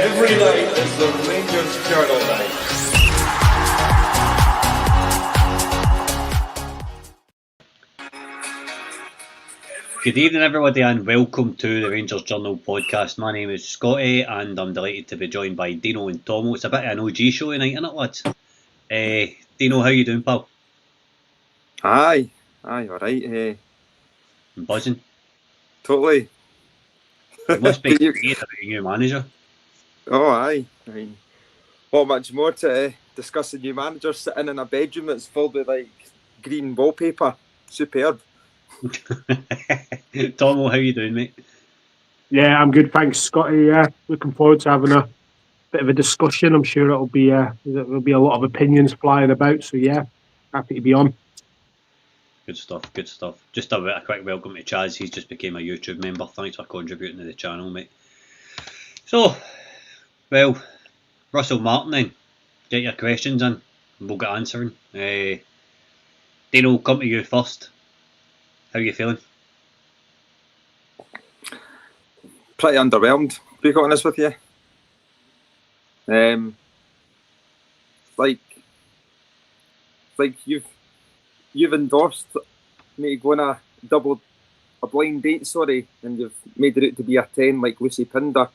Every night is the Rangers Journal night. Good evening, everybody, and welcome to the Rangers Journal podcast. My name is Scotty, and I'm delighted to be joined by Dino and Tomo. It's a bit of an OG show tonight, isn't it, lads? Dino, how you doing, pal? Aye, all right. I'm buzzing. Totally. You must be excited about your new manager. Oh, aye. I mean, what much more to discuss a new manager sitting in a bedroom that's filled with like green wallpaper? Superb. Tomo, how you doing, mate? Yeah, I'm good, thanks, Scotty. Yeah, looking forward to having a bit of a discussion. I'm sure there'll be a lot of opinions flying about. So yeah, happy to be on. Good stuff, good stuff. Just a quick welcome to Chaz. He's just became a YouTube member. Thanks for contributing to the channel, mate. So, well, Russell Martin then. Get your questions in and we'll get answering. Dino, come to you first. How are you feeling? Pretty underwhelmed, to be quite honest with you. Like you've endorsed me to go on a blind date, and you've made it out to be a 10 like Lucy Pinder,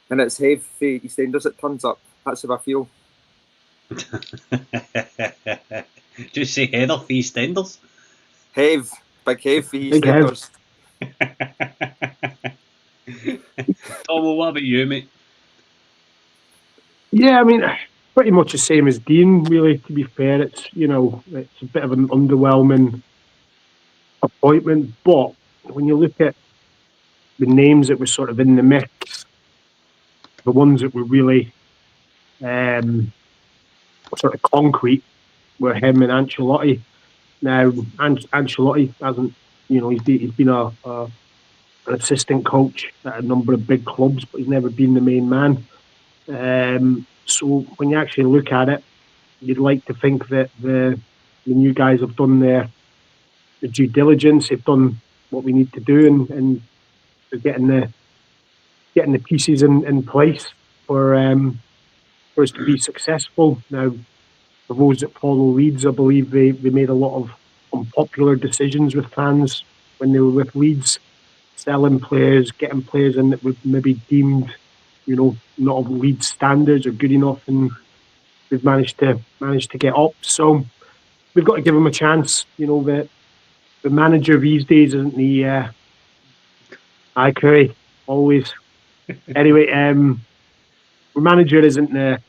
and it's Hev for EastEnders that turns up. That's how I feel. Just say Heather for EastEnders? Hev, big Hev for Big Hev. EastEnders. Tomo, what about you, mate? Yeah, I mean, pretty much the same as Dean. Really, to be fair, it's a bit of an underwhelming appointment. But when you look at the names that were sort of in the mix, the ones that were really sort of concrete were him and Ancelotti. Now, Ancelotti hasn't, he's been an assistant coach at a number of big clubs, but he's never been the main man. So when you actually look at it, you'd like to think that the new guys have done their due diligence. They've done what we need to do, and they're getting the pieces in place for us to be successful. Now, for those that follow Leeds, I believe they made a lot of unpopular decisions with fans when they were with Leeds, selling players, getting players in that were maybe deemed, not of Leeds standards or good enough, and we've managed to get up. So we've got to give them a chance. The manager these days isn't the Hi Curry, always. Anyway, the manager isn't the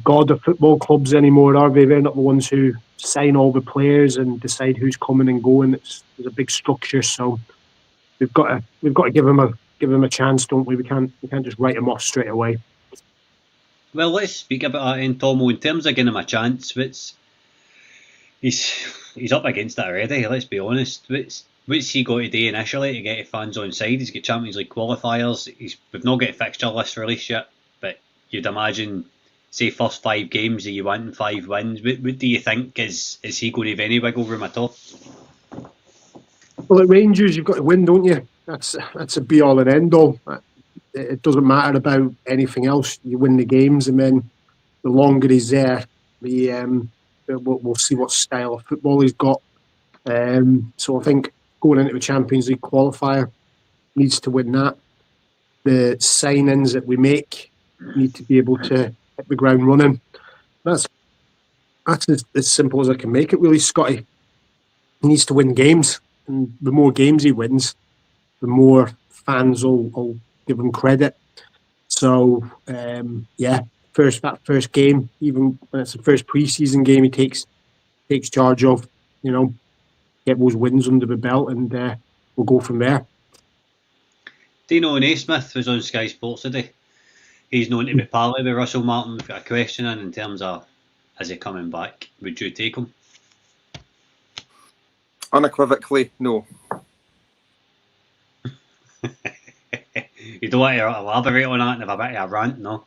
god of football clubs anymore, are they? They're not the ones who sign all the players and decide who's coming and going. There's a big structure, so we've got to give them a chance, don't we? We can't just write them off straight away. Well, let's speak about that in Tomo. In terms of giving him a chance, he's up against it already, let's be honest. What's he got to do initially to get the fans on side? He's got Champions League qualifiers. We've not got a fixture list released yet, but you'd imagine, say, first 5 games that you want 5 wins. What do you think? Is he going to have any wiggle room at all? Well, at Rangers, you've got to win, don't you? That's a be all and end all. It doesn't matter about anything else. You win the games, and then the longer he's there, we'll see what style of football he's got. So I think going into the Champions League qualifier, needs to win that. The signings that we make need to be able to hit the ground running. That's as simple as I can make it, really, Scotty. He needs to win games, and the more games he wins, the more fans will give him credit. So, that first game, even when it's the first pre-season game, he takes charge of, get those wins under the belt, and we'll go from there. Dino Naismith was on Sky Sports today. He's known to be pally with Russell Martin. We've got a question in terms of, is he coming back? Would you take him? Unequivocally, no. You don't want to elaborate on that and have a bit of a rant, no?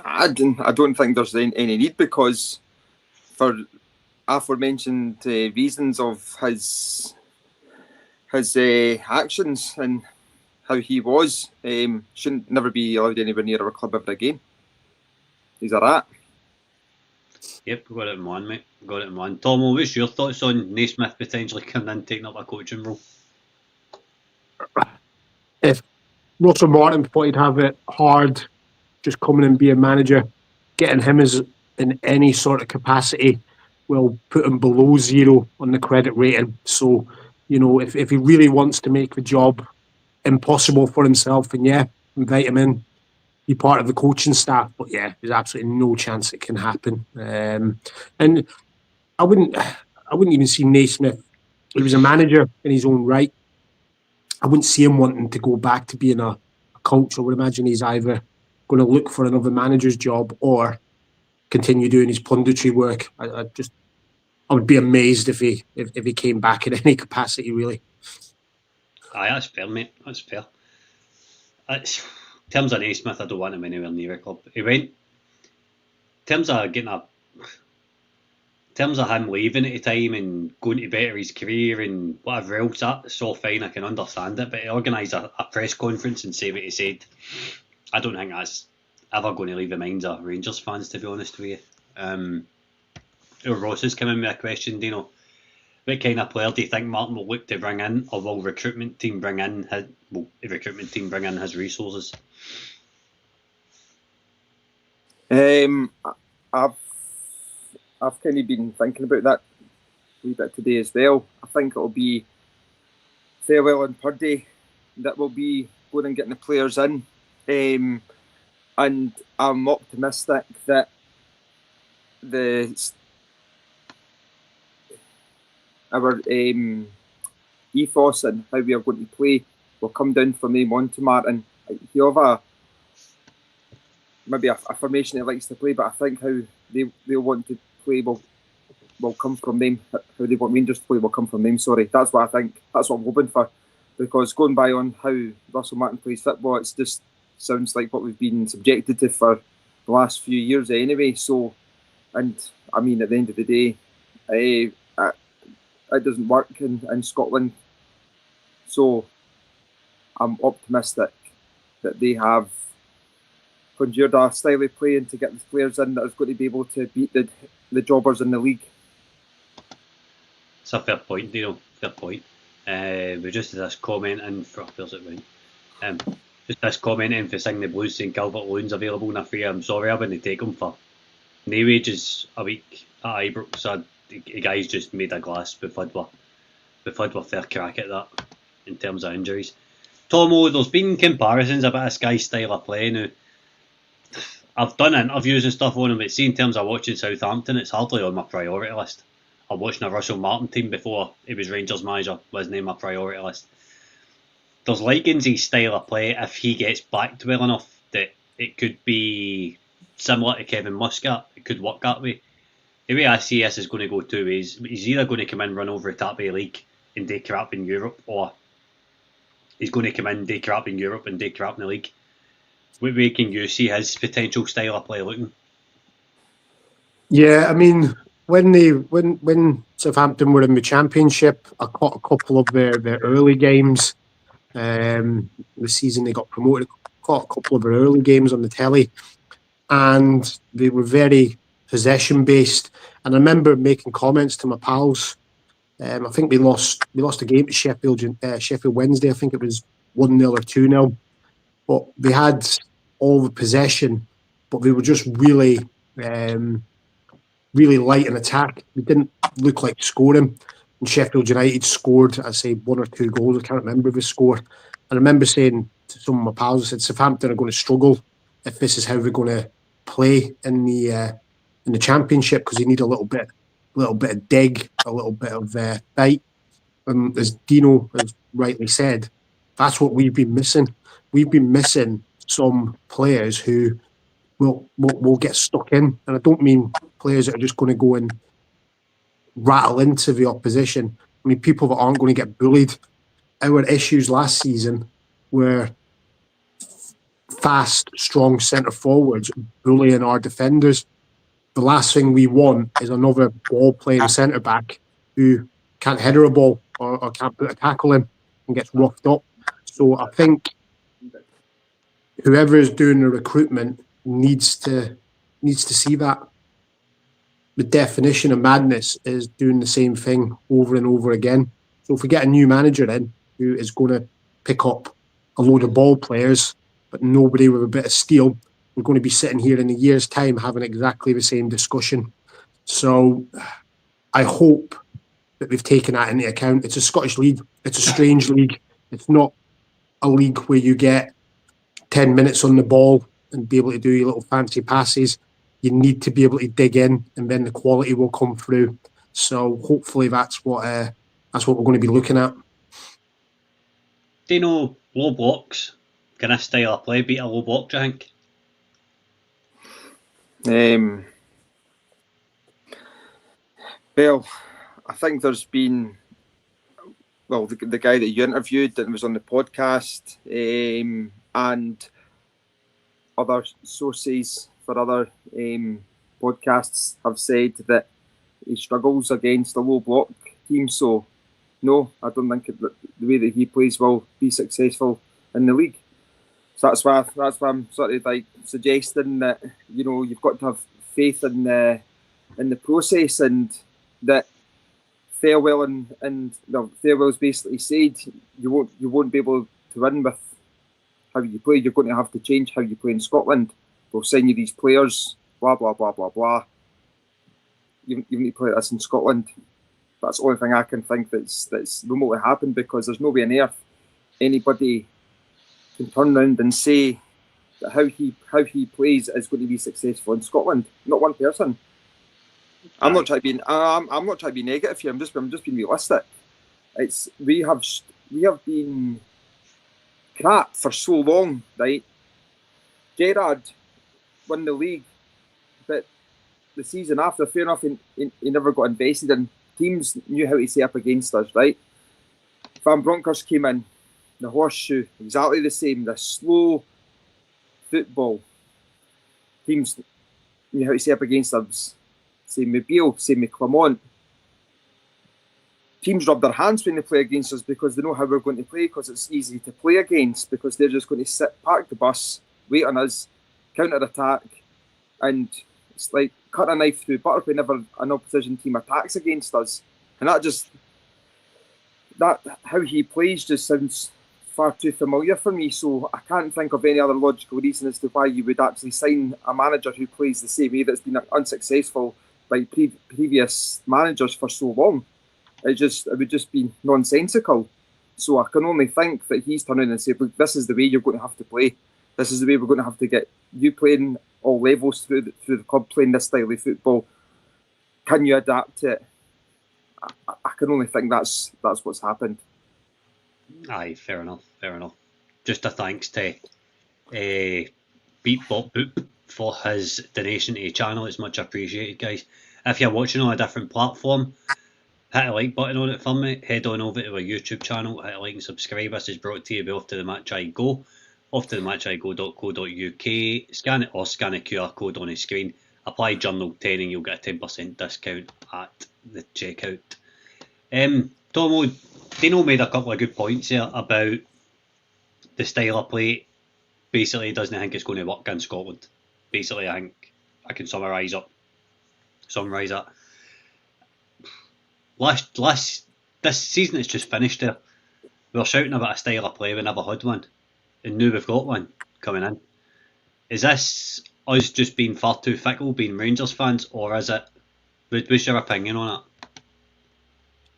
I don't think there's any need, because for aforementioned reasons of his actions and how he was, shouldn't never be allowed anywhere near our club ever again. He's a rat. Yep, got it in one, mate. Got it in one. Tom, what's your thoughts on Naismith potentially coming in, taking up a coaching role? If Russell Martin thought he'd have it hard just coming and being manager, getting him as in any sort of capacity will put him below zero on the credit rating. So, if he really wants to make the job impossible for himself, then yeah, invite him in, be part of the coaching staff. But yeah, there's absolutely no chance it can happen. And I wouldn't even see Naismith. He was a manager in his own right. I wouldn't see him wanting to go back to being a coach. I would imagine he's either going to look for another manager's job or continue doing his punditry work. I would be amazed if he came back in any capacity, really. Aye, that's fair, mate. That's fair. In terms of Naismith, I don't want him anywhere near a club. He went. In terms of him leaving at the time and going to better his career and whatever else, that's all fine. I can understand it. But to organise a press conference and say what he said, I don't think that's ever going to leave the minds of Rangers fans, to be honest with you. Ross has come in with a question, Dino. What kind of player do you think Martin will look to bring in, or will the recruitment team bring in his resources? I've kind of been thinking about that a wee bit today as well. I think it'll be Farewell and Purdy that will be going and getting the players in. And I'm optimistic that our ethos and how we are going to play will come down from them on to Martin. He'll have maybe a formation he likes to play, but I think how they want to play will come from them. How they want Rangers to play will come from them. Sorry, that's what I think. That's what I'm hoping for. Because going by on how Russell Martin plays football, it just sounds like what we've been subjected to for the last few years anyway. So, and I mean, at the end of the day, it doesn't work in Scotland. So, I'm optimistic that they have conjured a style of playing to get the players in that is going to be able to beat the jobbers in the league. It's a fair point, Dino. Fair point. We just had this comment in for where's it went? Just this comment in for saying the Blues St Kilbert loans available in a free. I'm sorry, I wouldn't take them for no wages a week at Ibrox. So the guys just made a glass before fair crack at that in terms of injuries. Tomo, there's been comparisons about this guy's style of play now. I've done interviews and stuff on him, but see, in terms of watching Southampton, it's hardly on my priority list. I'm watching a Russell Martin team before he was Rangers manager, wasn't on my priority list. There's likens his style of play if he gets backed well enough that it could be similar to Kevin Muscat. It could work that way. The way I see this is going to go two ways. He's either going to come in, run over the top of the league and do crap in Europe, or he's going to come in, do crap in Europe and do crap in the league. What way can you see his potential style of play looking? Yeah, I mean, when Southampton were in the Championship, I caught a couple of their early games. The season they got promoted, caught a couple of their early games on the telly, and they were very possession based. And I remember making comments to my pals. I think we lost a game to Sheffield Wednesday. I think it was 1-0 or 2-0. But they had all the possession, but they were just really light in attack. They didn't look like scoring. And Sheffield United scored, I'd say, 1 or 2 goals. I can't remember the score. And I remember saying to some of my pals, I said, Southampton are going to struggle if this is how they're going to play in the Championship, because they need a little bit of dig, a little bit of bite. And as Dino has rightly said, that's what we've been missing. We've been missing some players who will get stuck in. And I don't mean players that are just going to go and rattle into the opposition. I mean, people that aren't going to get bullied. Our issues last season were fast, strong centre forwards bullying our defenders. The last thing we want is another ball-playing centre back who can't header a ball or can't put a tackle in and gets roughed up. So I think whoever is doing the recruitment needs to see that. The definition of madness is doing the same thing over and over again. So if we get a new manager in who is going to pick up a load of ball players, but nobody with a bit of steel, we're going to be sitting here in a year's time having exactly the same discussion. So I hope that they've taken that into account. It's a Scottish league. It's a strange league. It's not a league where you get 10 minutes on the ball and be able to do your little fancy passes. You need to be able to dig in, and then the quality will come through. So hopefully that's what we're going to be looking at. Do you know low blocks? Can this style of play beat a low block, do you think? Well, I think there's been, well, the guy that you interviewed that was on the podcast, and other sources for other podcasts have said that he struggles against a low block team. So, no, I don't think that the way that he plays will be successful in the league. So that's why I'm sort of like suggesting that, you know, you've got to have faith in the process, and that Farewell and Farewell's basically said you won't be able to win with how you play. You're going to have to change how you play in Scotland. We'll send you these players, blah blah blah blah blah. You need to play like this in Scotland. That's the only thing I can think that's remotely happened, because there's no way on earth anybody can turn around and say that how he plays is going to be successful in Scotland. Not one person. I'm not trying to be negative here. I'm just being realistic. We have been crap for so long, right? Gerrard won the league, but the season after, fair enough, he never got invested in. Teams knew how to set up against us, right? Van Bronckhorst came in, the horseshoe, exactly the same, the slow football. Teams knew how to set up against us. Same with Beale, same with Clement. Teams rub their hands when they play against us because they know how we're going to play, because it's easy to play against, because they're just going to sit, park the bus, wait on us, counter-attack, and it's like cutting a knife through butter whenever an opposition team attacks against us. And that how he plays just sounds far too familiar for me, so I can't think of any other logical reason as to why you would actually sign a manager who plays the same way that's been unsuccessful by previous managers for so long. It would just be nonsensical. So I can only think that he's turning and saying, look, this is the way you're going to have to play. This is the way we're going to have to get you playing all levels through the club, playing this style of football. Can you adapt to it? I can only think that's what's happened. Aye, fair enough. Just a thanks to Beat Bop Boop for his donation to the channel. It's much appreciated, guys. If you're watching on a different platform, hit a like button on it for me. Head on over to our YouTube channel, hit a like and subscribe. This is brought to you by Off to the Match I Go. Off to the matchigo.co.uk. Scan it or scan a QR code on the screen. Apply Journal 10 and you'll get a 10% discount at the checkout. Tomo, Dino made a couple of good points here about the style of play. Basically, he doesn't think it's going to work in Scotland. Basically, I think I can summarise that. This season it's just finished there. We were shouting about a style of play, we never had one. And now we've got one coming in. Is this us just being far too fickle, being Rangers fans, or is it? What's your opinion on it?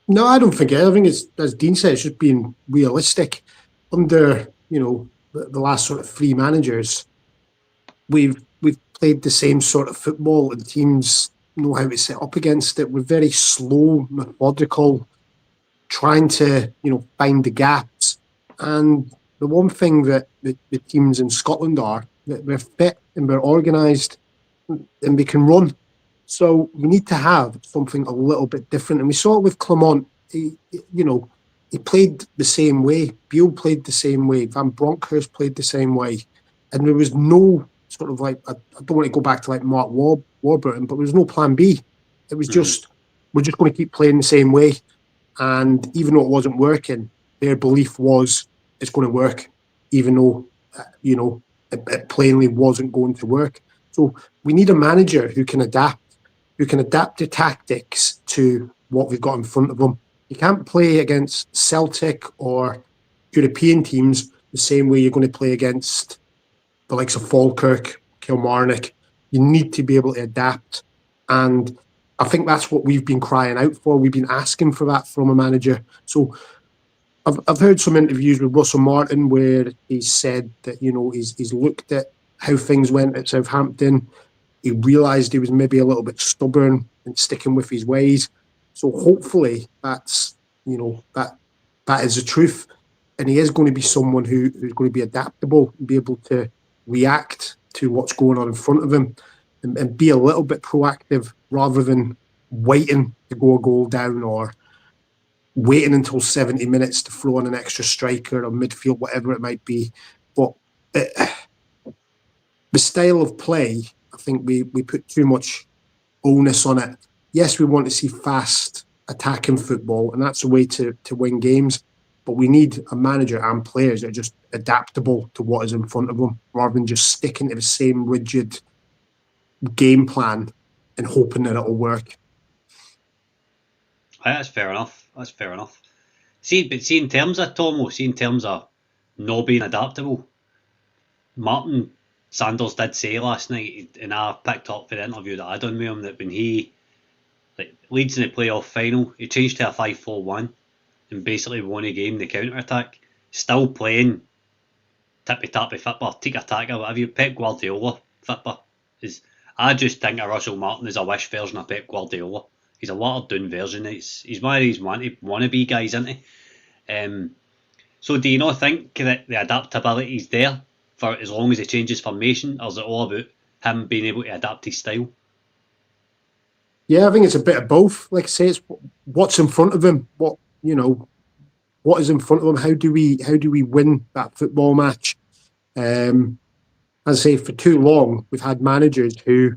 No, I don't think it. I think it's, as Dean said, it's just being realistic. Under the last sort of three managers, we've played the same sort of football, and teams know how to set up against it. We're very slow, methodical, trying to find the gaps. And the one thing that the teams in Scotland are, that we're fit and we're organised and we can run. So we need to have something a little bit different. And we saw it with Clement. He played the same way. Beale played the same way. Van Bronckhorst played the same way. And there was no sort of like, I don't want to go back to like Mark Warburton, but there was no plan B. It was just, we're just going to keep playing the same way. And even though it wasn't working, their belief was it's going to work, even though, it plainly wasn't going to work. So we need a manager who can adapt the tactics to what we've got in front of them. You can't play against Celtic or European teams the same way you're going to play against the likes of Falkirk, Kilmarnock. You need to be able to adapt. And I think that's what we've been crying out for. We've been asking for that from a manager. So I've heard some interviews with Russell Martin where he said that, he's looked at how things went at Southampton. He realised he was maybe a little bit stubborn and sticking with his ways. So hopefully that's, that is the truth. And he is going to be someone who's going to be adaptable and be able to react to what's going on in front of him and be a little bit proactive rather than waiting to go a goal down or waiting until 70 minutes to throw on an extra striker or midfield, whatever it might be. But the style of play, I think we put too much onus on it. Yes, we want to see fast attacking football, and that's a way to win games. But we need a manager and players that are just adaptable to what is in front of them, rather than just sticking to the same rigid game plan and hoping that it'll work. That's fair enough. See in terms of Tomo, in terms of not being adaptable, Martin Sanders did say last night, and I picked up for the interview that I done with him, that when he Leeds in the playoff final, he changed to a 5-4-1 and basically won a game the counter attack, still playing tippy-tappy football, tiki-taka, whatever you, Pep Guardiola football. I just think of Russell Martin as a wish version of Pep Guardiola. He's a watered-down version. He's one of these wannabe guys, isn't he? So do you not think that the adaptability is there for as long as he changes formation, or is it all about him being able to adapt his style? Yeah, I think it's a bit of both. Like I say, it's what's in front of him. What is in front of him? How do we win that football match? As I say, for too long, we've had managers who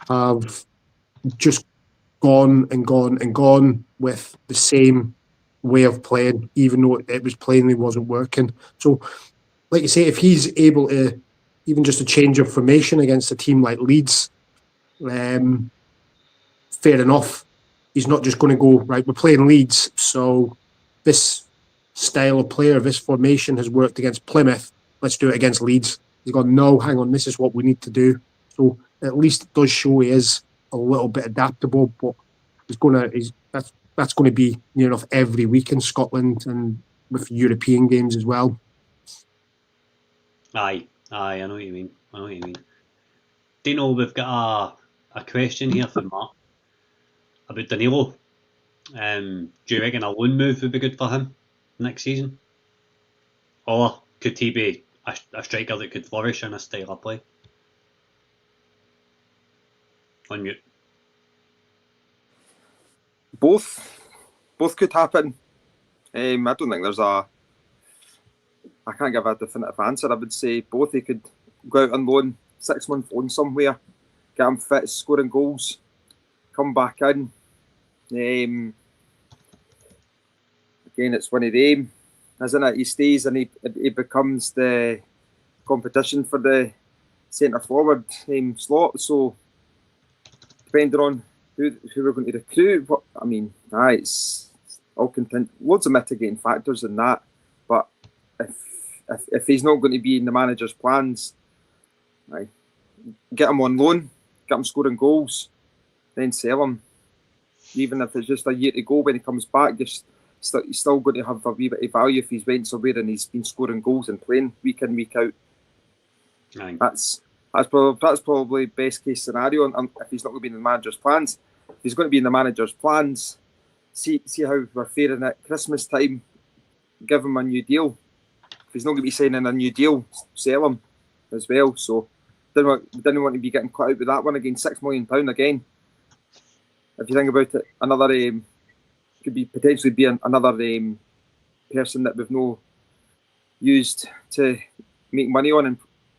have just gone with the same way of playing, even though it was plainly wasn't working. So, like you say, if he's able to even just a change of formation against a team like Leeds, fair enough. He's not just going to go, right, we're playing Leeds, so this style of player, this formation has worked against Plymouth, let's do it against Leeds. He's gone, no, hang on, this is what we need to do. So at least it does show he is a little bit adaptable, but that's going to be near enough every week in Scotland and with European games as well. Aye, I know what you mean. Dino, we've got a question here from Mark about Danilo. Do you reckon a loan move would be good for him next season? Or could he be a striker that could flourish in a style of play? On mute. Both could happen. I don't think I can't give a definitive answer. I would say both. He could go out on loan, 6-month loan somewhere, get him fit, scoring goals, come back in. Again, it's one of them, isn't it? He stays and he becomes the competition for the centre forward slot. So depending on who we're going to recruit, it's all content. Loads of mitigating factors in that. But if he's not going to be in the manager's plans, right, get him on loan, get him scoring goals, then sell him. Even if it's just a year to go when he comes back, he's still going to have a wee bit of value if he's went somewhere and he's been scoring goals and playing week in, week out. Aye. That's probably best case scenario. And if he's not going to be in the manager's plans, if he's going to be in the manager's plans, see how we're faring at Christmas time. Give him a new deal. If he's not going to be signing a new deal, sell him as well. So didn't want to be getting cut out with that one again. £6 million again. If you think about it, another could be potentially be another person that we've no used to make money on. And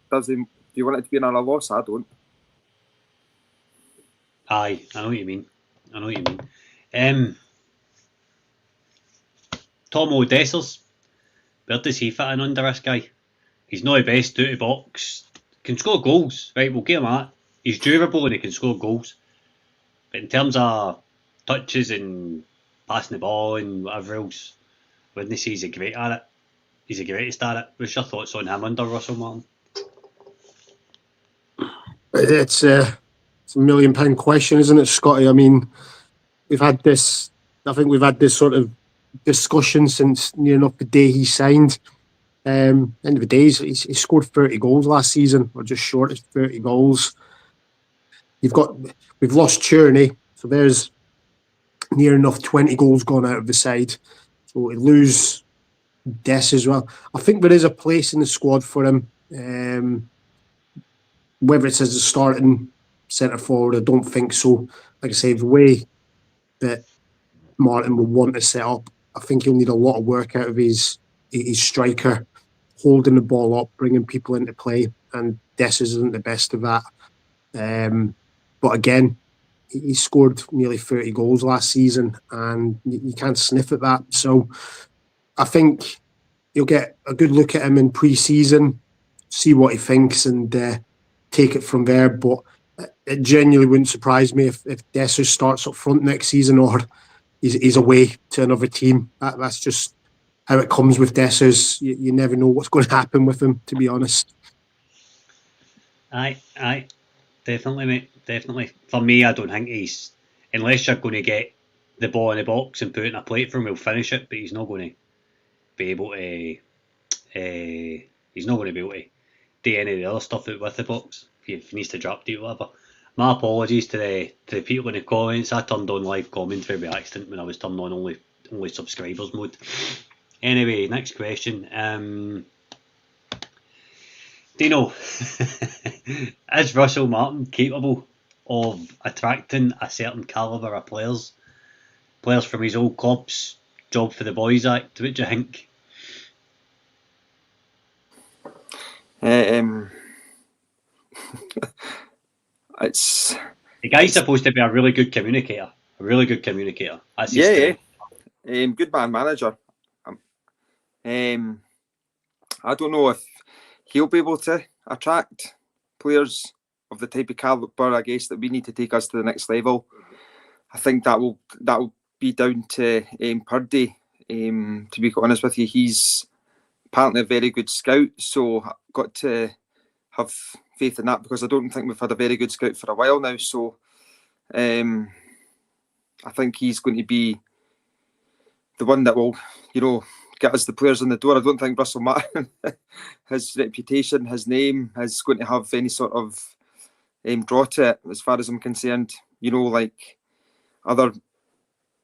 do you want it to be another loss? I don't. Aye, I know what you mean. Tomo Dessers, where does he fit in under this guy? He's not the best out of box can score goals, right? We'll give him that. He's durable and he can score goals. But in terms of touches and passing the ball and whatever else, wouldn't say he's a great at it. He's the greatest at it. What's your thoughts on him under Russell Martin? It's a £1 million question, isn't it, Scotty? I mean, we've had this. I think we've had this sort of discussion since near enough the day he signed. End of the day, he scored 30 goals last season, or just short of 30 goals. We've lost Tierney, so there's near enough 20 goals gone out of the side. So we lose Dest as well. I think there is a place in the squad for him. Whether it's as a starting centre forward, I don't think so. Like I say, the way that Martin will want to set up, I think he'll need a lot of work out of his striker, holding the ball up, bringing people into play, and Dest isn't the best of that. But again, he scored nearly 30 goals last season, and you can't sniff at that. So I think you'll get a good look at him in pre-season, see what he thinks, and take it from there. But it genuinely wouldn't surprise me if Dessers starts up front next season, or he's away to another team. That's just how it comes with Dessers. You never know what's going to happen with him, to be honest. Aye. Definitely, mate. Definitely. For me, I don't think he's... Unless you're going to get the ball in the box and put it in a plate for him, he'll finish it, but he's not going to be able to... he's not going to be able to do any of the other stuff with the box. If he needs to drop deep, whatever. My apologies to the people in the comments. I turned on live commentary by accident when I was turning on only subscribers mode. Anyway, next question. Dino, is Russell Martin capable of attracting a certain calibre of players from his old clubs? Job for the Boys Act. What do you think? It's The guy's supposed to be a really good communicator. That's his strength. good man manager. I don't know if he'll be able to attract players of the type of calibre, I guess, that we need to take us to the next level. I think that will be down to Purdy. To be quite honest with you, he's apparently a very good scout, so I've got to have faith in that, because I don't think we've had a very good scout for a while now. So I think he's going to be the one that will, get us the players in the door. I don't think Russell Martin, his reputation, his name, is going to have any sort of draw to it, as far as I'm concerned. Like other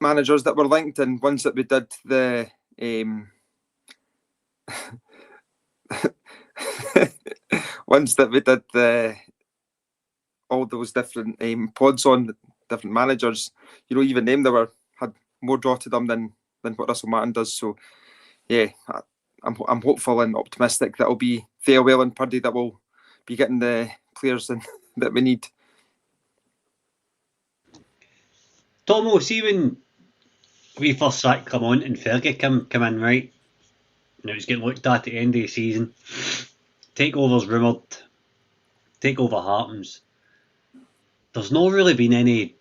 managers that were linked, and ones that we did the all those different pods on, different managers. Even them, had more draw to them than what Russell Martin does. So yeah, I'm hopeful and optimistic that it'll be Thelwell and Purdy that will be getting the players in that we need. Tomo, see when we first saw it come on and Fergie come in, right? And it was getting looked at the end of the season. Takeover's rumoured. Takeover happens. There's not really been any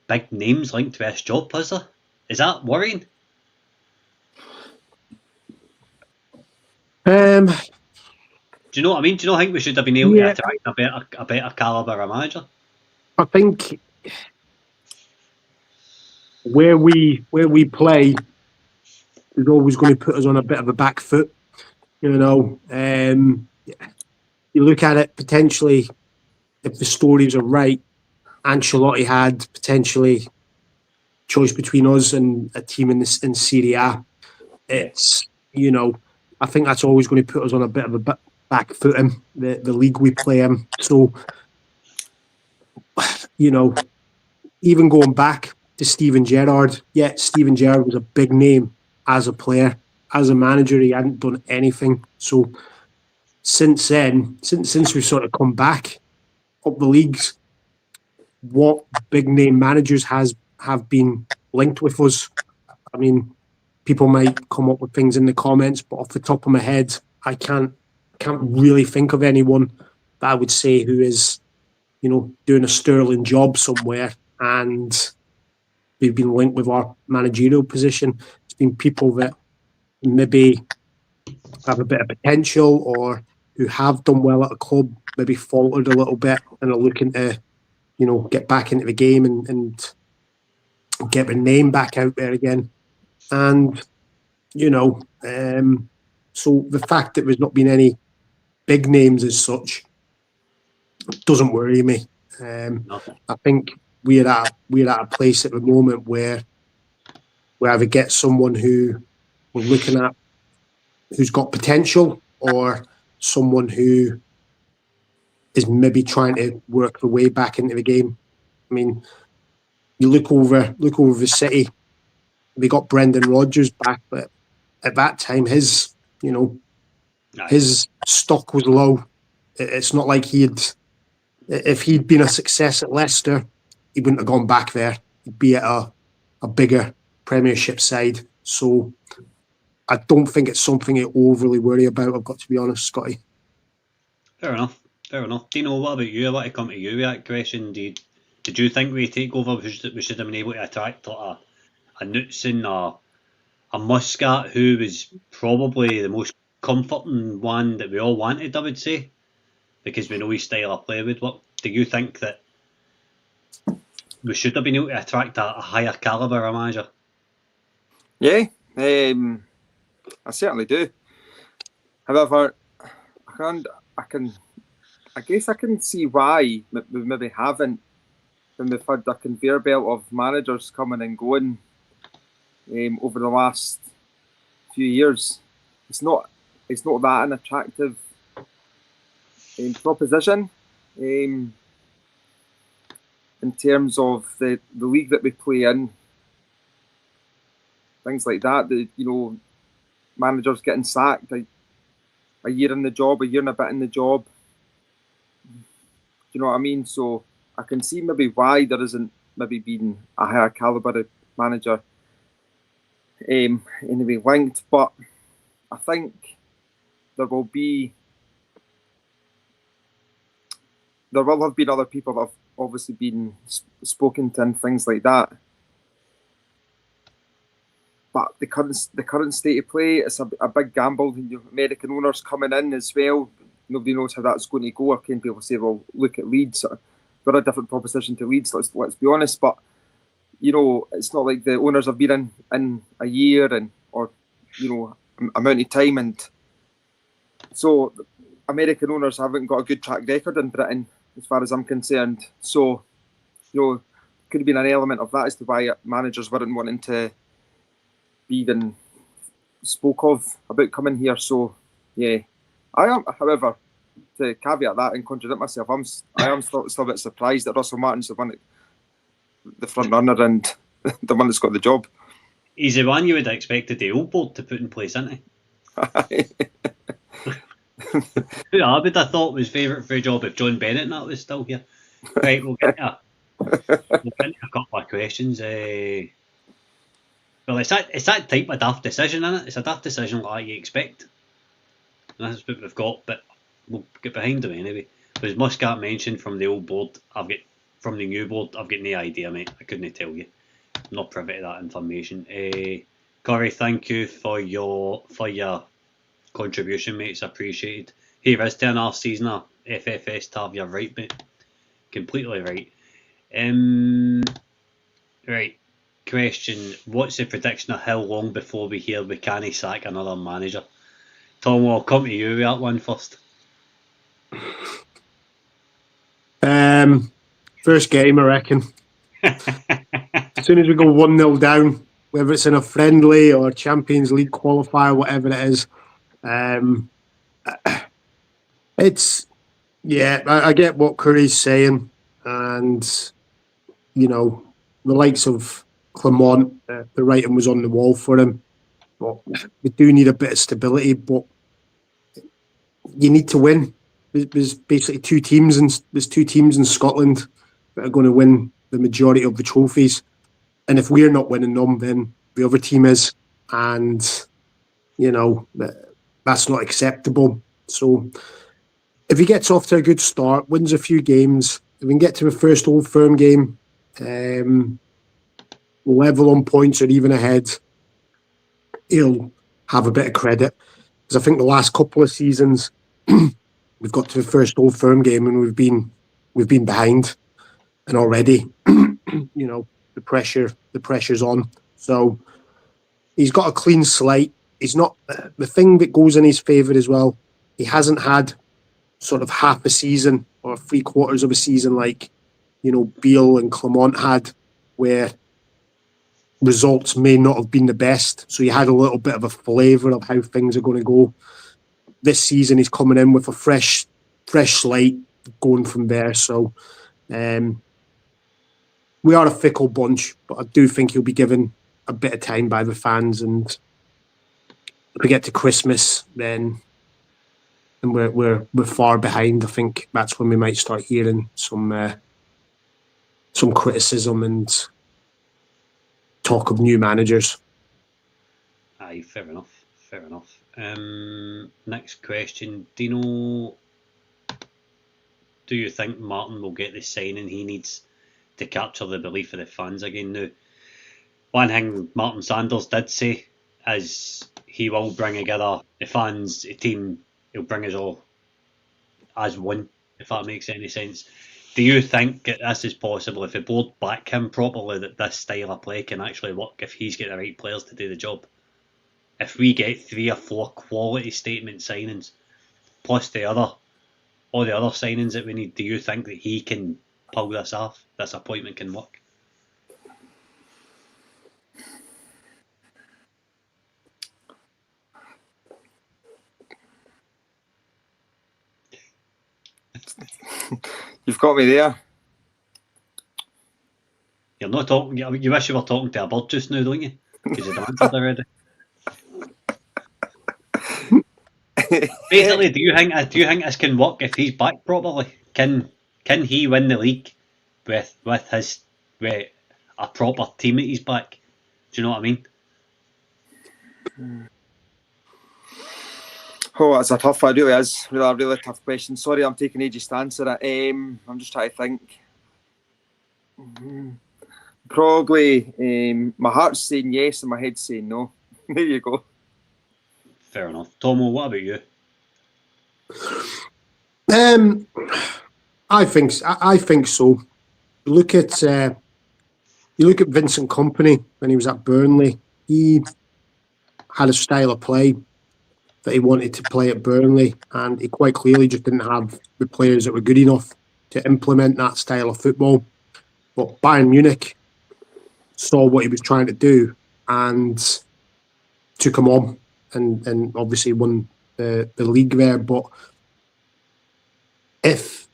big names linked to this job, has there? Is that worrying? Do you know what I mean? Do you not think we should have been able to attract a better calibre of manager? I think where we play is always going to put us on a bit of a back foot. You look at it potentially, if the stories are right, Ancelotti had potentially choice between us and a team in Serie A. It's, I think that's always going to put us on a bit of a back foot in the league we play in. So, even going back to Steven Gerrard, Steven Gerrard was a big name as a player. As a manager, he hadn't done anything. So since then, since we've sort of come back up the leagues, what big name managers have been linked with us? I mean, people might come up with things in the comments, but off the top of my head, I can't really think of anyone I would say who is, doing a sterling job somewhere, and we've been linked with our managerial position. It's been people that maybe have a bit of potential or who have done well at a club, maybe faltered a little bit and are looking to, get back into the game and get their name back out there again. And, so the fact that there's not been any big names as such doesn't worry me. I think we're at a place at the moment where we either get someone who we're looking at who's got potential, or someone who is maybe trying to work their way back into the game. I mean, you look over the City. They got Brendan Rodgers back, but at that time, his stock was low. It's not like if he'd been a success at Leicester, he wouldn't have gone back there. He'd be at a bigger Premiership side. So I don't think it's something to overly worry about, I've got to be honest, Scotty. Fair enough. Dino, what about you? I want to come to you with that question. Did you think we take over, we should have been able to attract like a Knutson, a Muscat, who was probably the most comforting one that we all wanted, I would say, because we know his style of play would work. Do you think that we should have been able to attract a higher calibre manager? Yeah, I certainly do. However, I guess I can see why we maybe haven't, when we've had a conveyor belt of managers coming and going over the last few years. It's not that an attractive proposition in terms of the league that we play in. Things like that, managers getting sacked a year in the job, a year and a bit in the job. Do you know what I mean? So I can see maybe why there isn't maybe been a higher calibre manager anyway linked, but I think there will have been other people that have obviously been spoken to and things like that. But the current state of play, it's a big gamble. American owners coming in as well. Nobody knows how that's going to go. Can people say, well, look at Leeds. They're a different proposition to Leeds, let's be honest. But, it's not like the owners have been in a year or amount of time. And so American owners haven't got a good track record in Britain, as far as I'm concerned. So, could have been an element of that as to why managers weren't wanting to be even spoke of about coming here. So, yeah. I am, however, to caveat that and contradict myself, I am still a bit surprised that Russell Martin's the front runner and the one that's got the job. He's the one you would have expected the old board to put in place, isn't he? Who I would have thought was favourite for a job if John Bennett and that was still here. Right, we'll get to a couple of questions. Well, it's that type of daft decision, isn't it? It's a daft decision like you expect. And that's what we've got, but we'll get behind them anyway. But as Muscat mentioned from the old board, from the new board, I've got no idea, mate. I couldn't tell you. I'm not privy to that information. Corey, thank you for your contribution, mate. It's appreciated. Here is to an half season of FFS tab. You're right, mate. Completely right. Right. Question: what's the prediction of how long before we hear we can't sack another manager? Tom, I'll come to you with that one first. First game, I reckon. As soon as we go 1-0 down, whether it's in a friendly or Champions League qualifier, whatever it is, I get what Curry's saying, and the likes of Clement, the writing was on the wall for him. But we do need a bit of stability, but you need to win. There's basically two teams in Scotland that are going to win the majority of the trophies, and if we're not winning them, then the other team is, and that's not acceptable. So if he gets off to a good start, wins a few games, if we can get to the first Old Firm game, level on points or even ahead, he'll have a bit of credit. Because I think the last couple of seasons, we've got to the first Old Firm game and we've been behind, and already, the pressure's on. So he's got a clean slate. He's not the thing that goes in his favour as well. He hasn't had sort of half a season or 3/4 of a season like Beale and Clement had, where results may not have been the best. So he had a little bit of a flavour of how things are going to go. This season, he's coming in with a fresh slate, going from there. So we are a fickle bunch, but I do think he'll be given a bit of time by the fans. And if we get to Christmas, then we're far behind. I think that's when we might start hearing some criticism and talk of new managers. Aye, fair enough. Next question, Dino. Do you think Martin will get the signing he needs to capture the belief of the fans again now? One thing Martin Sanders did say is he will bring together the fans, the team, he'll bring us all as one, if that makes any sense. Do you think that this is possible if the board back him properly, that this style of play can actually work if he's got the right players to do the job? If we get 3 or 4 quality statement signings, plus all the other signings that we need, do you think that he can pull this off? This appointment can work? You've got me there. You're not talking. You wish you were talking to a bird just now, don't you? Because you've answered already. Basically, do you think this can work if he's back properly? Can he win the league with a proper team at his back? Do you know what I mean? Oh, that's a tough one. It really is. Really tough question. Sorry, I'm taking ages to answer it. I'm just trying to think. Probably my heart's saying yes and my head's saying no. There you go. Fair enough. Tomo, what about you? I think so. You look at Vincent Kompany when he was at Burnley. He had a style of play that he wanted to play at Burnley, and he quite clearly just didn't have the players that were good enough to implement that style of football. But Bayern Munich saw what he was trying to do and took him on, and obviously won the league there. But if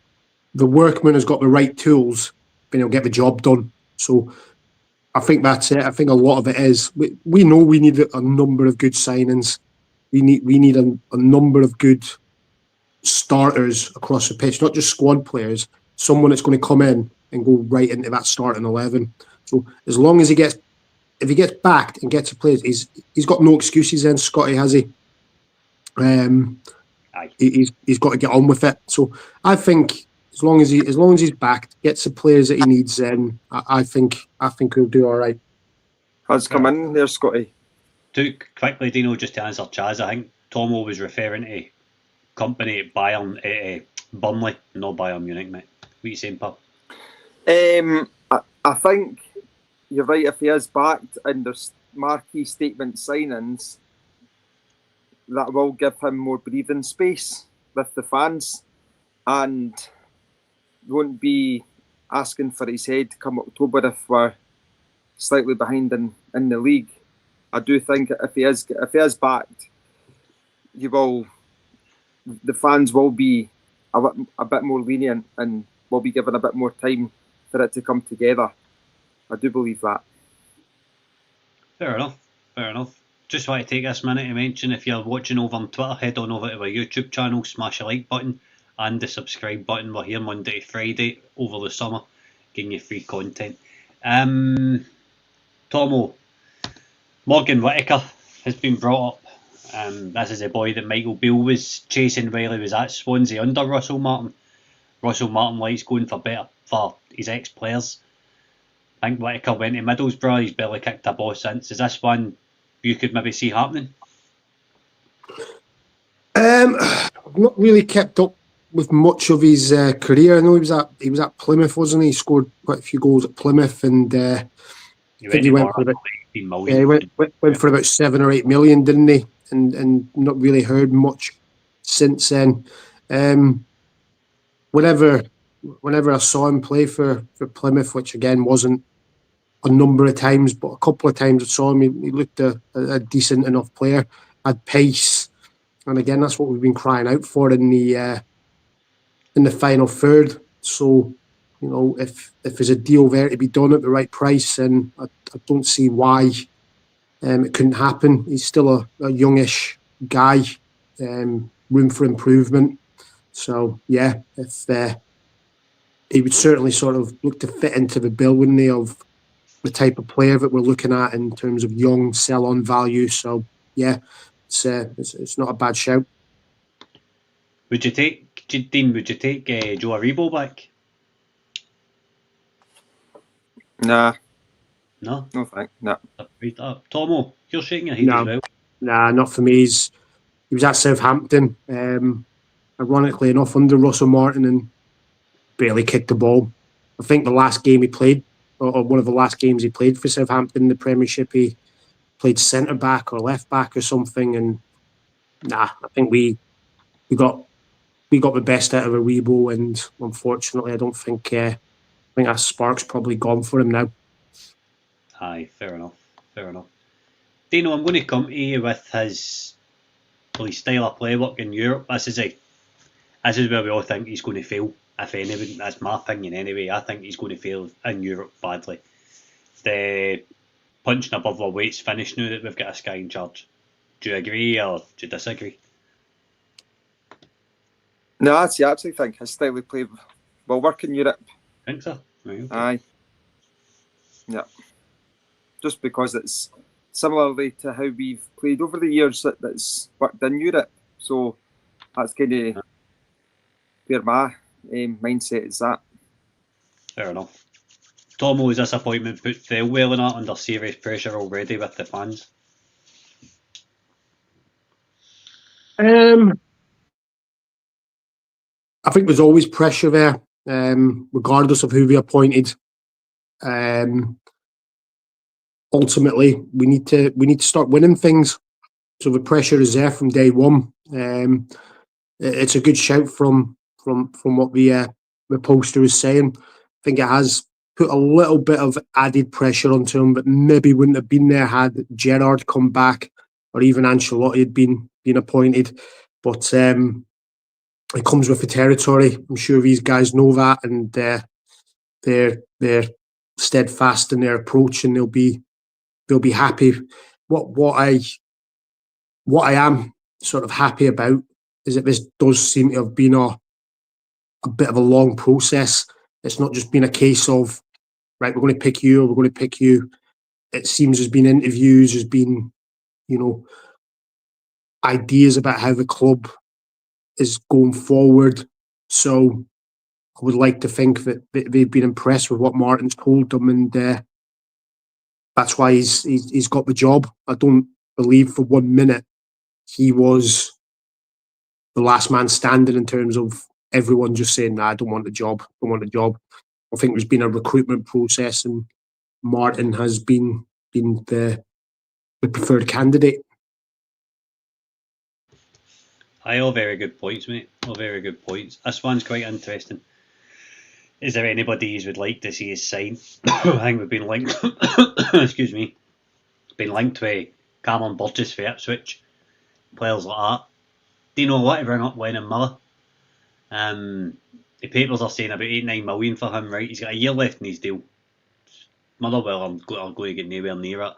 the workman has got the right tools, then he'll get the job done. So I think that's it. I think a lot of it is we know we need a number of good signings. We need a number of good starters across the pitch, not just squad players. Someone that's going to come in and go right into that starting 11. So as long as if he gets backed and gets to play, he's got no excuses then, Scotty, has he? He's got to get on with it. So I think as long as he's backed, gets the players that he needs, then I think he'll do all right. Has come in there, Scotty. Too quickly, Dino, just to answer Chaz, I think Tomo was referring to Kompany at Bayern, Burnley, not Bayern Munich, mate. What are you saying, pal? I think you're right. If he is backed and there's marquee statement signings, that will give him more breathing space with the fans, and won't be asking for his head come October if we're slightly behind in the league. I do think if he is backed, the fans will be a bit more lenient and will be given a bit more time for it to come together. I do believe that. Fair enough. Just want to take this minute to mention, if you're watching over on Twitter, head on over to our YouTube channel, smash the like button and the subscribe button. We're here Monday to Friday over the summer, giving you free content. Tomo, Morgan Whittaker has been brought up This is a boy that Michael Beale was chasing while he was at Swansea under Russell Martin. Russell Martin likes going for better for his ex-players. I think Whittaker went to Middlesbrough, he's barely kicked a ball since. Is this one you could maybe see happening? I've not really kept up with much of his career. I know he was at Plymouth, wasn't he? He scored quite a few goals at Plymouth, and I think he went for about 18 yeah, he million. went for about 7 or 8 million, didn't he? And not really heard much since then. Whenever I saw him play for Plymouth, which again wasn't a number of times, but a couple of times I saw him, he looked a decent enough player, had pace, and again that's what we've been crying out for in the final third. So, you know, if there's a deal there to be done at the right price, then I don't see why it couldn't happen. He's still a youngish guy, room for improvement. So yeah, if he would certainly sort of look to fit into the bill, wouldn't he, of the type of player that we're looking at in terms of young sell-on value. So yeah, it's not a bad shout. Would you take Dean? Would you take Joe Aribo back? Nah, No. no thanks. Nah. Right up. Tomo, you're shaking your head No. as well. Nah, not for me. He was at Southampton, ironically enough, under Russell Martin, and barely kicked the ball. I think the last game he played, or one of the last games he played for Southampton in the Premiership, he played centre back or left back or something. And I think we got the best out of Aribo, and unfortunately, I think that spark's probably gone for him now. Aye, fair enough. Dino, I'm going to come to you with his style of play work in Europe. This is where we all think he's going to fail. If anybody, that's my opinion anyway. I think he's going to fail in Europe badly. The punching above our weight's finished now that we've got a Sky in charge. Do you agree or do you disagree? No, I actually think his style of play will work in Europe. Think so? Right, okay. Aye. Yeah. Just because it's similarly to how we've played over the years that's worked in Europe. So that's kind of where my mindset is at. Fair enough. Tomo, is this appointment put well in under serious pressure already with the fans? I think there's always pressure there, regardless of who we appointed. Ultimately, we need to start winning things. So the pressure is there from day one. It's a good shout from what the poster is saying. I think it has put a little bit of added pressure onto him, but maybe wouldn't have been there had Gerrard come back or even Ancelotti had been appointed. But it comes with the territory. I'm sure these guys know that, and they're steadfast in their approach, and they'll be happy. What I am sort of happy about is that this does seem to have been a bit of a long process. It's not just been a case of, right, we're going to pick you or we're going to pick you. It seems there's been interviews, there's been, ideas about how the club is going forward. So I would like to think that they've been impressed with what Martin's told them, and that's why he's got the job. I don't believe for 1 minute he was the last man standing in terms of everyone just saying, "Nah, I don't want the job. I think there's been a recruitment process, and Martin has been the preferred candidate. Aye, all very good points, mate. All very good points. This one's quite interesting. Is there anybody you would like to see us sign? I think we've been linked. Excuse me. Been linked with Cameron Burgess for Ipswich. Players like that. Do you know what to bring up Lennon Miller? The papers are saying about 8-9 million for him, right? He's got a year left in his deal. Motherwell are going to get nowhere near it.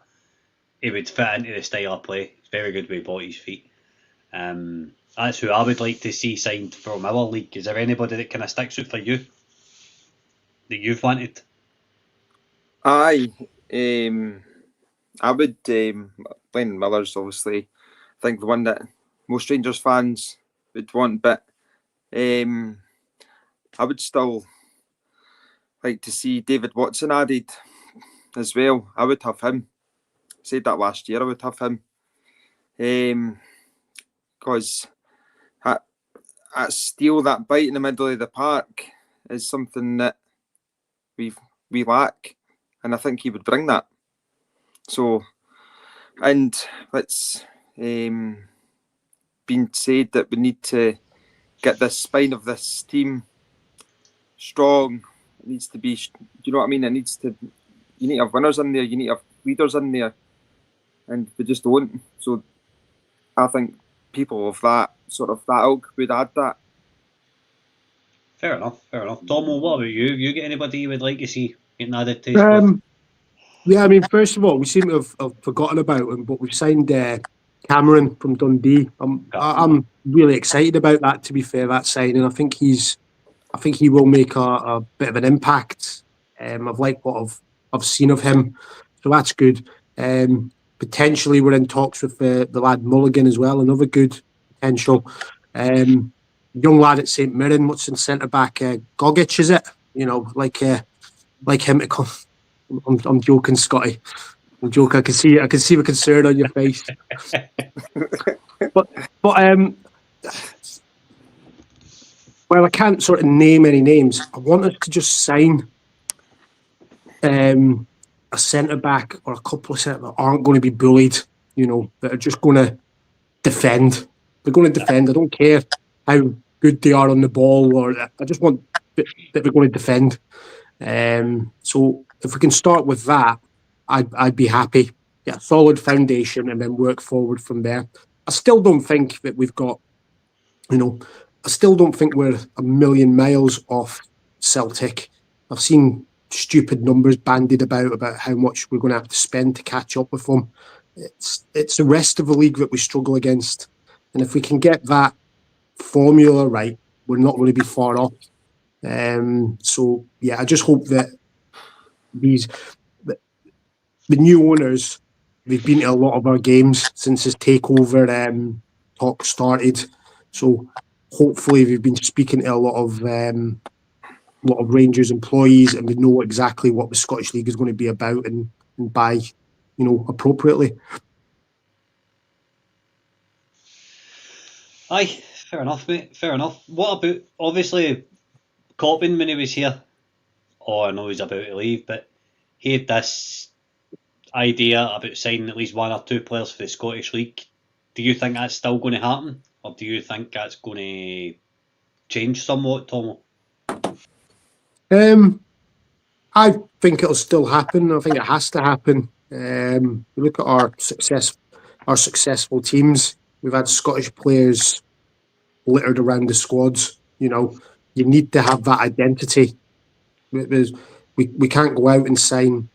He would fit into the style of play. He's very good with his feet. That's who I would like to see signed from our league. Is there anybody that kind of sticks out for you that you've wanted? Aye, I would. Lennon Miller's obviously think the one that most Rangers fans would want, but I would still like to see David Watson added as well. I would have him. I said that last year. I would have him because that steal, that bite in the middle of the park is something that we lack, and I think he would bring that. So, and it's been said that we need to get the spine of this team strong. It needs to be, do you know what I mean? You need to have winners in there, you need to have leaders in there, and we just don't. So I think people of that ilk would add that. Fair enough. Tomo, what about you? You get anybody you would like to see getting added to his squad? Yeah, I mean, first of all, we seem to have forgotten about him, but we've signed Cameron from Dundee. I'm really excited about that. To be fair, that signing, I think he will make a bit of an impact. I've liked what I've seen of him, so that's good. Potentially, we're in talks with the lad Mulligan as well, another good potential. Young lad at St Mirren, what's in centre back? Gogic, is it? You know, like him to come. I'm joking, Scotty. I'm joking. I can see the concern on your face. but well, I can't sort of name any names. I want us to just sign a centre back or a couple of centre that aren't going to be bullied. You know, that are just going to defend. They're going to defend. I don't care how good they are on the ball, or I just want that they're going to defend. So if we can start with that, I'd be happy. Yeah, solid foundation, and then work forward from there. I still don't think that we've got, I still don't think we're a million miles off Celtic. I've seen stupid numbers bandied about how much we're going to have to spend to catch up with them. It's the rest of the league that we struggle against, and if we can get that formula right, we're not going to be far off. So yeah, I just hope that the new owners, they've been to a lot of our games since his takeover talk started. So hopefully we've been speaking to a lot of Rangers employees, and we know exactly what the Scottish League is going to be about, and buy, appropriately. Aye, fair enough, mate. Fair enough. What about, obviously, Copman when he was here? Oh, I know he's about to leave, but he had this idea about signing at least one or two players for the Scottish League. Do you think that's still going to happen, or do you think that's going to change somewhat, Tomo? I think it'll still happen. I think it has to happen. Look at our successful teams. We've had Scottish players littered around the squads. You need to have that identity. We can't go out and sign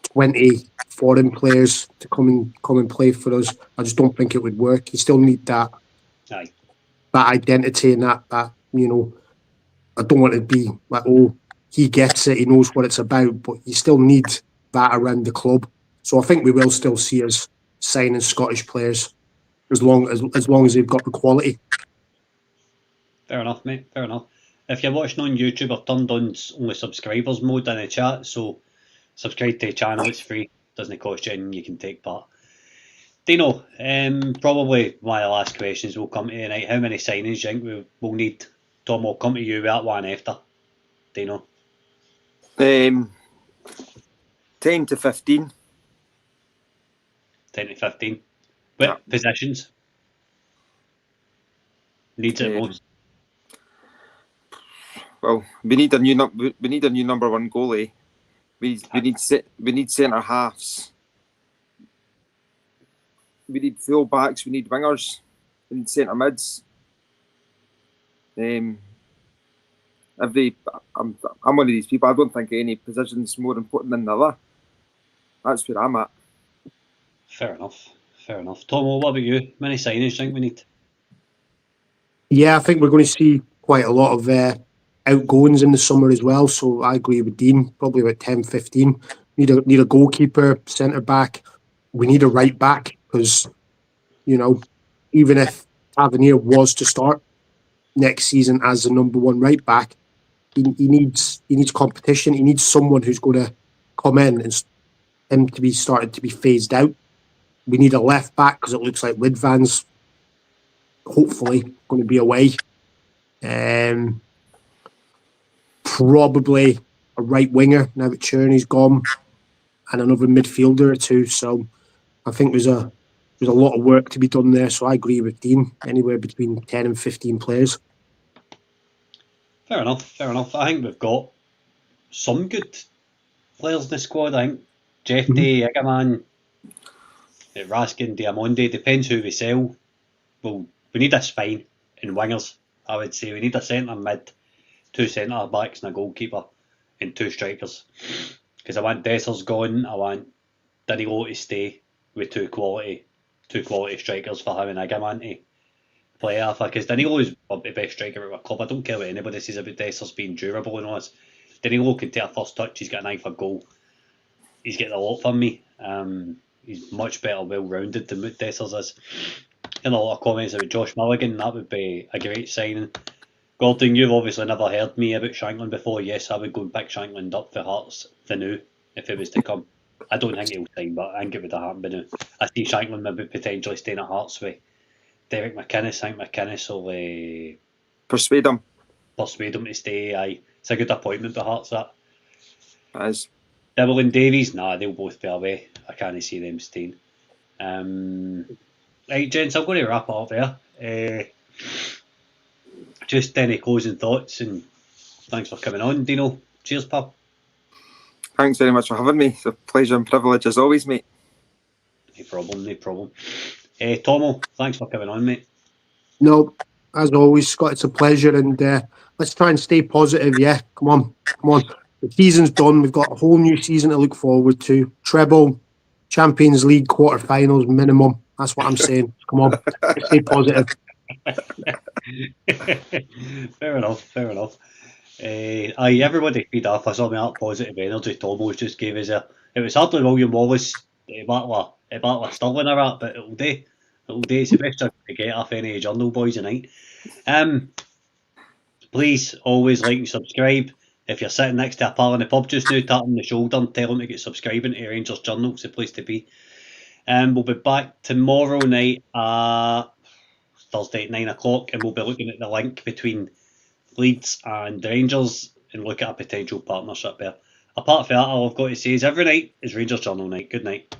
20 foreign players to come and play for us. I just don't think it would work. You still need that identity, and that I don't want to be like, oh, he gets it, he knows what it's about, but you still need that around the club. So I think we will still see us signing Scottish players as long as they've got the quality. Fair enough, mate. Fair enough. If you're watching on YouTube, I've turned on only subscribers mode in the chat, so subscribe to the channel. It's free, doesn't cost you, and you can take part. Dino, probably one of the last questions will come to tonight. How many signings do you think we'll need? Tom, I'll come to you with that one after. Dino? 10 to 15. 10 to 15. What positions? Needs it most? Well, we need a new number one goalie. We need centre halves. We need full backs. We need wingers. We need centre mids. I'm one of these people. I don't think any position's more important than the other. That's where I'm at. Fair enough. Tomo, what about you? Many signings do you think we need? Yeah, I think we're going to see quite a lot of outgoings in the summer as well. So I agree with Dean. Probably about 10, 15. Need a goalkeeper, centre back. We need a right back, because You know, even if Tavernier was to start next season as the number one right back, he needs competition. He needs someone who's going to come in and him to be started to be phased out. We need a left back because it looks like Lidvan's hopefully going to be away. Probably a right winger now that Cherney's gone, and another midfielder or two. So I think there's a lot of work to be done there. So I agree with Dean. Anywhere between 10 and 15 players. Fair enough. I think we've got some good players in the squad. I think Jeff Day, Igaman, Raskin, Diamonde, depends who we sell. Well, we need a spine in wingers, I would say. We need a centre mid, 2 centre backs and a goalkeeper, and 2 strikers. Because I want Dessers gone, I want Danilo to stay with two quality strikers for him and Igaman to play after. Because Danilo is the best striker at our club. I don't care what anybody says about Dessers being durable and all this. Danilo can take a first touch, he's got an eye for goal. He's getting a lot from me. He's much better, well-rounded than what Dessers is. And a lot of comments about Josh Mulligan, that would be a great signing. Gordon, you've obviously never heard me about Shankland before. Yes, I would go and pick Shankland up for Hearts the new if it was to come. I don't think he'll sign, but I think it would have happened by now. I see Shankland maybe potentially staying at Hearts with Derek McInnes. I think McInnes will Persuade him. To stay. Aye, it's a good appointment for Hearts, that. As Dibble and Davies, nah, they'll both be away. I can't see them staying. Right, gents, I'm going to wrap it up there. Just any closing thoughts, and thanks for coming on, Dino. Cheers, pal. Thanks very much for having me. It's a pleasure and privilege as always, mate. No problem. Tomo, thanks for coming on, mate. No, as always, Scott, it's a pleasure, and let's try and stay positive. Yeah, come on. The season's done. We've got a whole new season to look forward to. Treble, Champions League quarterfinals minimum. That's what I'm saying. Come on, let's stay positive. Fair enough. Aye, everybody feed off us on that positive energy Tomo just gave us a. It was hardly William Wallace Battler Stirling or that, but it'll do. It's the best I could get off any journal boys tonight. Please always like and subscribe. If you're sitting next to a pal in the pub just now, tap him on the shoulder and tell him to get subscribing to Rangers Journal. It's the place to be. We'll be back tomorrow night Thursday at 9 o'clock, and we'll be looking at the link between Leeds and Rangers and look at a potential partnership there. Apart from that, all I've got to say is every night is Rangers Journal night. Good night.